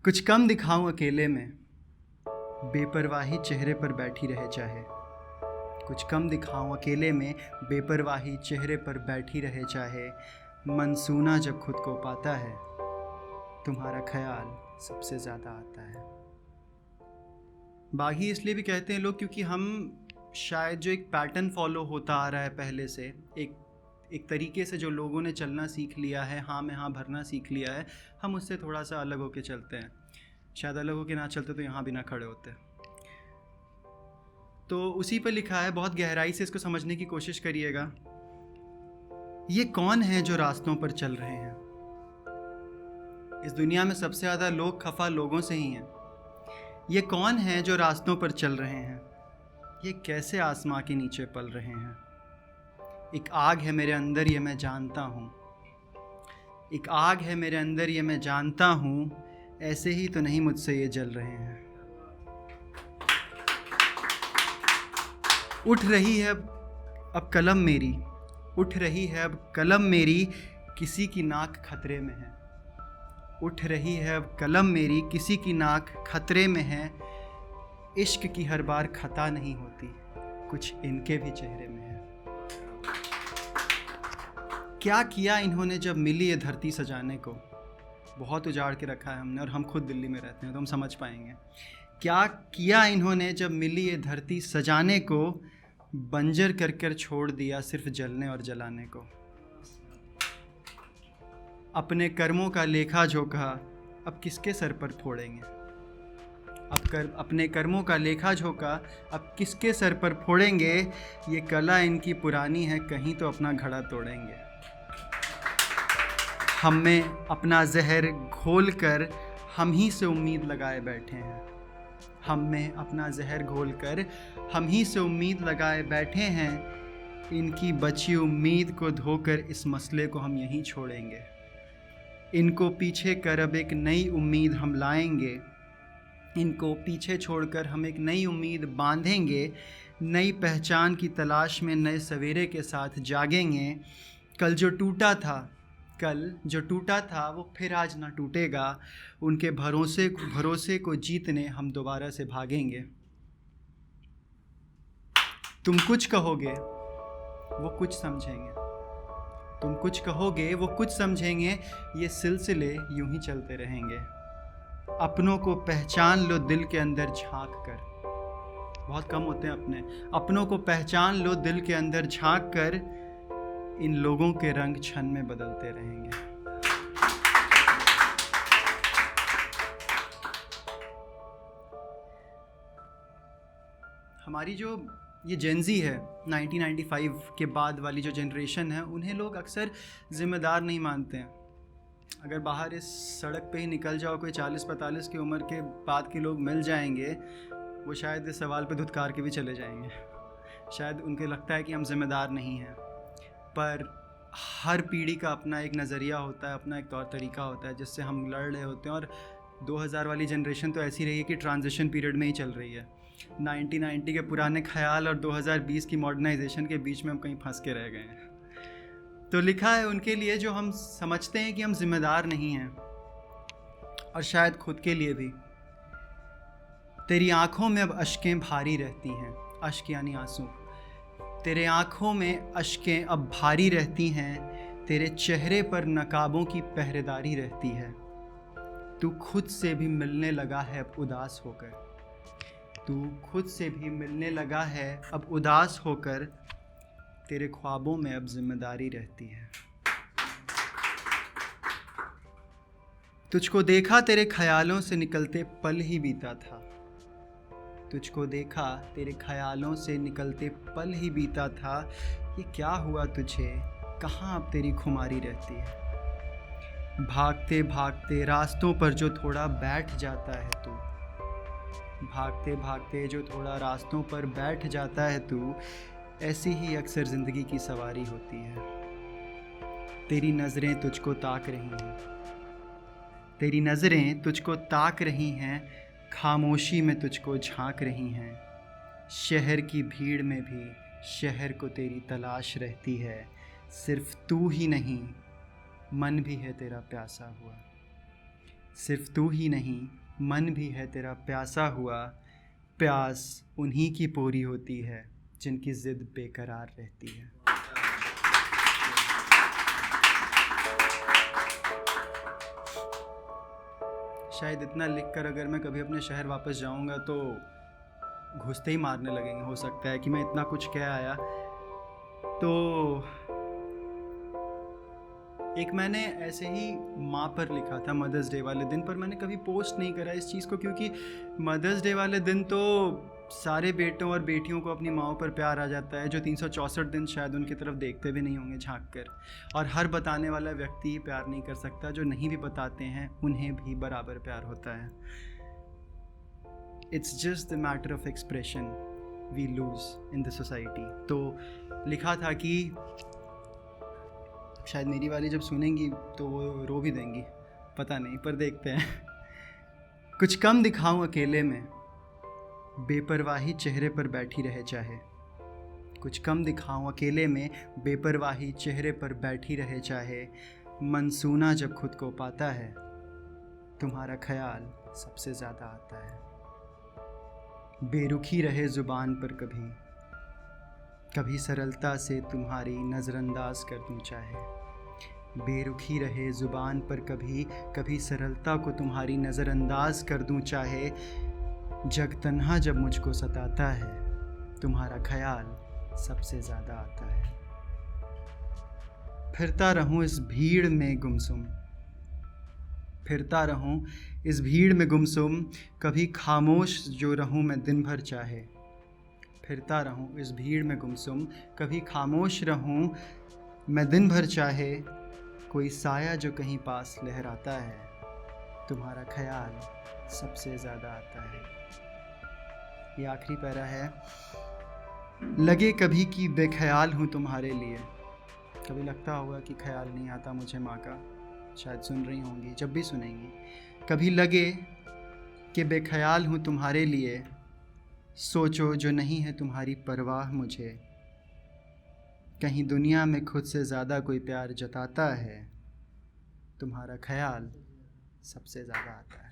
कुछ कम दिखाऊं अकेले में, बेपरवाही चेहरे पर बैठी रहे चाहे। कुछ कम दिखाऊं अकेले में, बेपरवाही चेहरे पर बैठी रहे चाहे। मनसूना जब खुद को पाता है, तुम्हारा ख्याल सबसे ज़्यादा आता है। बागी इसलिए भी कहते हैं लोग क्योंकि हम शायद जो एक पैटर्न फॉलो होता आ रहा है पहले से, एक तरीके से जो लोगों ने चलना सीख लिया है, हाँ में हाँ भरना सीख लिया है, हम उससे थोड़ा सा अलग होके चलते हैं। शायद अलग होके ना चलते तो यहाँ भी ना खड़े होते। तो उसी पर लिखा है, बहुत गहराई से इसको समझने की कोशिश करिएगा। ये कौन है जो रास्तों पर चल रहे हैं? इस दुनिया में सबसे ज़्यादा लोग खफा लोगों से ही हैं। ये कौन है जो रास्तों पर चल रहे हैं? ये कैसे आसमां के नीचे पल रहे हैं? एक आग है मेरे अंदर, ये मैं जानता हूँ। एक आग है मेरे अंदर, ये मैं जानता हूँ। ऐसे ही तो नहीं मुझसे ये जल रहे हैं। उठ रही है अब कलम मेरी, उठ रही है अब कलम मेरी, किसी की नाक खतरे में है। उठ रही है अब कलम मेरी, किसी की नाक खतरे में है। इश्क की हर बार खता नहीं होती, कुछ इनके भी चेहरे में है। क्या किया इन्होंने जब मिली ये धरती सजाने को? बहुत उजाड़ के रखा है हमने, और हम खुद दिल्ली में रहते हैं तो हम समझ पाएंगे। क्या किया इन्होंने जब मिली ये धरती सजाने को? बंजर कर कर छोड़ दिया सिर्फ जलने और जलाने को। अपने कर्मों का लेखा जोखा अब किसके सर पर फोड़ेंगे? अपने कर्मों का लेखा जोखा अब किसके सर पर फोड़ेंगे? ये कला इनकी पुरानी है, कहीं तो अपना घड़ा तोड़ेंगे। हम में अपना जहर घोल कर हम ही से उम्मीद लगाए बैठे हैं। हम में अपना जहर घोल कर हम ही से उम्मीद लगाए बैठे हैं। इनकी बची उम्मीद को धोकर इस मसले को हम यहीं छोड़ेंगे। इनको पीछे कर अब एक नई उम्मीद हम लाएंगे। इनको पीछे छोड़कर हम एक नई उम्मीद बांधेंगे। नई पहचान की तलाश में नए सवेरे के साथ जागेंगे। कल जो टूटा था वो फिर आज ना टूटेगा। उनके भरोसे को जीतने हम दोबारा से भागेंगे। तुम कुछ कहोगे वो कुछ समझेंगे। तुम कुछ कहोगे वो कुछ समझेंगे। ये सिलसिले यूं ही चलते रहेंगे। अपनों को पहचान लो दिल के अंदर झांक कर। बहुत कम होते हैं अपने। अपनों को पहचान लो दिल के अंदर झांक कर। इन लोगों के रंग क्षण में बदलते रहेंगे। हमारी जो ये जेनजी है, 1995 के बाद वाली जो जनरेशन है, उन्हें लोग अक्सर ज़िम्मेदार नहीं मानते हैं। अगर बाहर इस सड़क पे ही निकल जाओ, कोई 40-45 की उम्र के बाद के लोग मिल जाएंगे, वो शायद इस सवाल पे धुतकार के भी चले जाएंगे। शायद उनको लगता है कि हम ज़िम्मेदार नहीं हैं। पर हर पीढ़ी का अपना एक नज़रिया होता है, अपना एक तौर तरीका होता है जिससे हम लड़ रहे होते हैं। और 2000 वाली जनरेशन तो ऐसी रही है कि ट्रांजिशन पीरियड में ही चल रही है। 1990 के पुराने ख्याल और 2020 की मॉडर्नाइजेशन के बीच में हम कहीं फंस के रह गए हैं। तो लिखा है उनके लिए जो हम समझते हैं कि हम जिम्मेदार नहीं हैं, और शायद खुद के लिए भी। तेरी आंखों में अब अश्कें भारी रहती हैं। अश्क यानी आंसू। तेरे आंखों में अश्कें अब भारी रहती हैं। तेरे चेहरे पर नकाबों की पहरेदारी रहती है। तू खुद से भी मिलने लगा है अब उदास होकर। तू खुद से भी मिलने लगा है अब उदास होकर। तेरे ख्वाबों में अब जिम्मेदारी रहती है। तुझको देखा तेरे ख्यालों से निकलते पल ही बीता था। तुझको देखा तेरे ख्यालों से निकलते पल ही बीता था। ये क्या हुआ तुझे, कहाँ अब तेरी खुमारी रहती है? भागते भागते रास्तों पर जो थोड़ा बैठ जाता है तू। भागते भागते जो थोड़ा रास्तों पर बैठ जाता है तू। ऐसी ही अक्सर ज़िंदगी की सवारी होती है। तेरी नज़रें तुझको ताक रही हैं। तेरी नज़रें तुझको ताक रही हैं। खामोशी में तुझको झांक रही हैं। शहर की भीड़ में भी शहर को तेरी तलाश रहती है। सिर्फ तू ही नहीं, मन भी है तेरा प्यासा हुआ। सिर्फ तू ही नहीं, मन भी है तेरा प्यासा हुआ। प्यास उन्हीं की पूरी होती है जिनकी ज़िद बेकरार रहती है। शायद इतना लिखकर अगर मैं कभी अपने शहर वापस जाऊंगा तो घुसते ही मारने लगेंगे। हो सकता है कि मैं इतना कुछ कह आया। तो एक मैंने ऐसे ही माँ पर लिखा था मदर्स डे वाले दिन, पर मैंने कभी पोस्ट नहीं करा इस चीज़ को, क्योंकि मदर्स डे वाले दिन तो सारे बेटों और बेटियों को अपनी माँओं पर प्यार आ जाता है, जो 364 दिन शायद उनकी तरफ देखते भी नहीं होंगे झांक कर। और हर बताने वाला व्यक्ति ही प्यार नहीं कर सकता, जो नहीं भी बताते हैं उन्हें भी बराबर प्यार होता है। It's just the matter of expression we lose in the society. तो लिखा था कि शायद मेरी वाली जब सुनेंगी तो वो रो भी देंगी, पता नहीं, पर देखते हैं। कुछ कम दिखाऊं अकेले में, बेपरवाही चेहरे पर बैठी रहे चाहे। कुछ कम दिखाऊं अकेले में, बेपरवाही चेहरे पर बैठी रहे चाहे। मनसूना जब खुद को पाता है, तुम्हारा ख्याल सबसे ज़्यादा आता है। बेरुखी रहे ज़ुबान पर कभी, कभी सरलता से तुम्हारी नज़रअंदाज कर दूं चाहे। बेरुखी रहे ज़ुबान पर कभी, कभी सरलता को तुम्हारी नज़रअंदाज कर दूं चाहे। जग तन्हा जब मुझको सताता है, तुम्हारा ख्याल सबसे ज़्यादा आता है। फिरता रहूं इस भीड़ में गुमसुम, फिरता रहूं इस भीड़ में गुमसुम। कभी खामोश जो रहूं मैं दिन भर चाहे। फिरता रहूं इस भीड़ में गुमसुम, कभी खामोश रहूं मैं दिन भर चाहे। कोई साया जो कहीं पास लहराता है, तुम्हारा ख्याल सबसे ज़्यादा आता है। ये आखिरी पैरा है। लगे कभी कि बेख्याल हूँ तुम्हारे लिए। कभी लगता होगा कि ख्याल नहीं आता मुझे माँ का, शायद सुन रही होंगी, जब भी सुनेंगी। कभी लगे कि बेख्याल हूँ तुम्हारे लिए। सोचो जो नहीं है तुम्हारी परवाह मुझे। कहीं दुनिया में खुद से ज़्यादा कोई प्यार जताता है, तुम्हारा ख्याल सबसे ज़्यादा आता है।